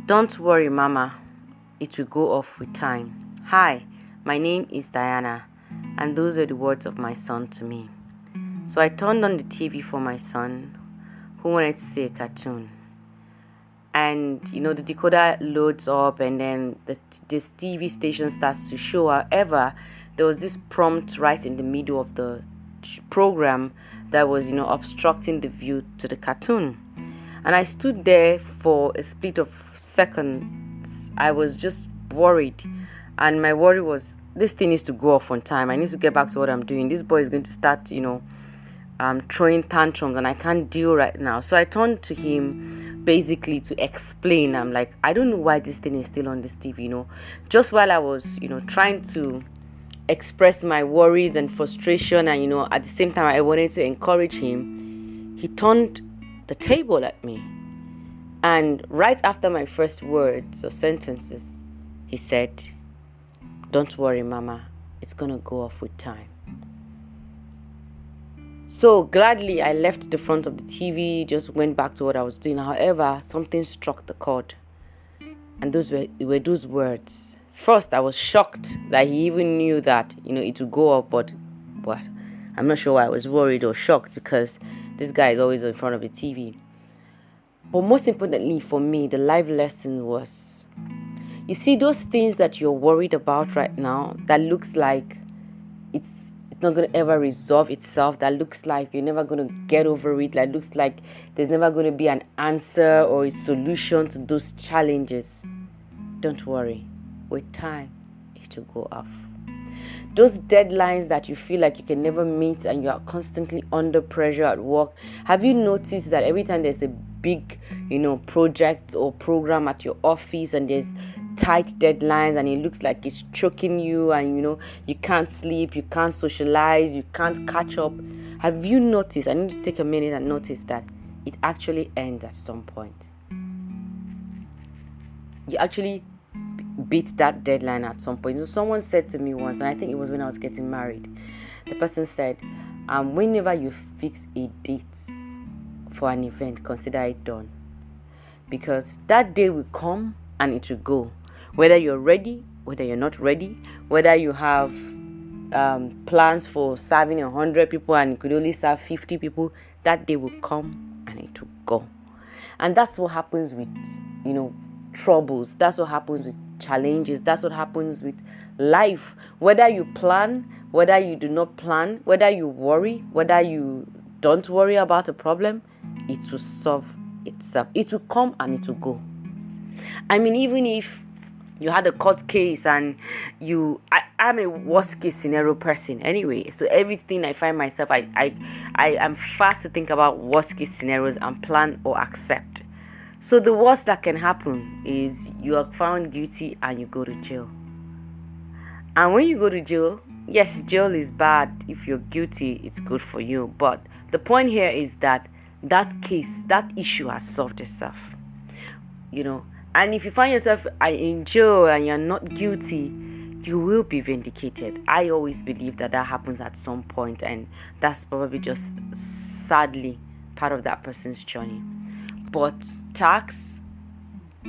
Don't worry, Mama. It will go off with time. Hi, my name is Diana, and those were the words of my son to me. So I turned on the TV for my son, who wanted to see a cartoon. And, the decoder loads up, and then this TV station starts to show. However, there was this prompt right in the middle of the program that was, obstructing the view to the cartoon. And I stood there for a split of seconds. I was just worried. And my worry was, this thing needs to go off on time. I need to get back to what I'm doing. This boy is going to start, throwing tantrums, and I can't deal right now. So I turned to him basically to explain. I'm like, I don't know why this thing is still on this TV, Just while I was, trying to express my worries and frustration, and, at the same time I wanted to encourage him, he turned the table at me. And right after my first words or sentences, he said, "Don't worry, Mama, it's gonna go off with time." So gladly I left the front of the TV, just went back to what I was doing. However, something struck the chord, and those were those words. First, I was shocked that he even knew that it would go off, but I'm not sure why I was worried or shocked, because this guy is always in front of the TV. But most importantly for me, the life lesson was, you see, those things that you're worried about right now, that looks like it's not going to ever resolve itself, that looks like you're never going to get over it, that looks like there's never going to be an answer or a solution to those challenges. Don't worry. With time, it will go off. Those deadlines that you feel like you can never meet and you are constantly under pressure at work. Have you noticed that every time there's a big, project or program at your office and there's tight deadlines and it looks like it's choking you, and you can't sleep, you can't socialize, you can't catch up? Have you noticed? I need to take a minute and notice that it actually ends at some point. You actually beat that deadline at some point. So someone said to me once, and I think it was when I was getting married, the person said, whenever you fix a date for an event, consider it done, because that day will come and it will go, whether you're ready, whether you're not ready, whether you have plans for serving 100 people and you could only serve 50 people. That day will come and it will go. And that's what happens with troubles. That's what happens with challenges. That's what happens with life. Whether you plan, whether you do not plan, whether you worry, whether you don't worry about a problem, it will solve itself. It will come and it will go. I mean, even if you had a court case and I'm a worst case scenario person anyway. So everything I find myself, I am fast to think about worst case scenarios and plan or accept. So the worst that can happen is you are found guilty and you go to jail. And when you go to jail, yes, jail is bad. If you're guilty, it's good for you. But the point here is that case, that issue has solved itself. And if you find yourself in jail and you're not guilty, you will be vindicated. I always believe that happens at some point, and that's probably just sadly part of that person's journey. But tax,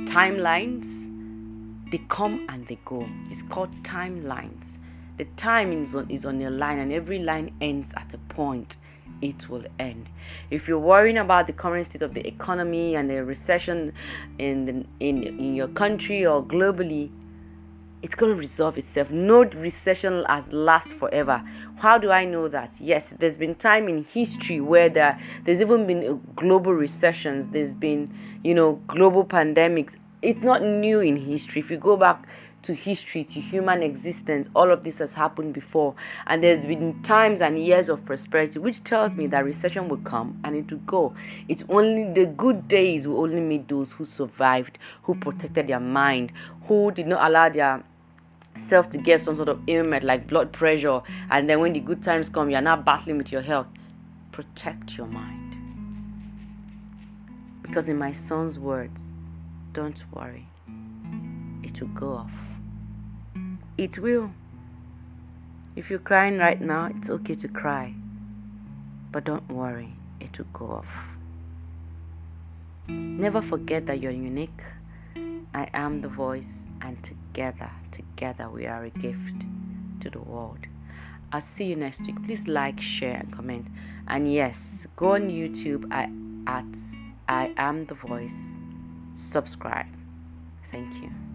timelines, they come and they go. It's called timelines. The time is on a line, and every line ends at a point. It will end. If you're worrying about the current state of the economy and the recession in your country or globally, it's going to resolve itself. No recession has last forever. How do I know that? Yes, there's been time in history where there's even been global recessions. There's been, global pandemics. It's not new in history. If you go back to history, to human existence, all of this has happened before. And there's been times and years of prosperity, which tells me that recession will come and it will go. It's only the good days will only meet those who survived, who protected their mind, who did not allow their self to get some sort of ailment like blood pressure, and then when the good times come, you're not battling with your health. Protect your mind. Because in my son's words, don't worry, it will go off. It will. If you're crying right now, it's okay to cry, but don't worry, it will go off. Never forget that you're unique, I am the voice, and together we are a gift to the world. I'll see you next week. Please like, share, and comment. And yes, go on YouTube at I Am the Voice. Subscribe. Thank you.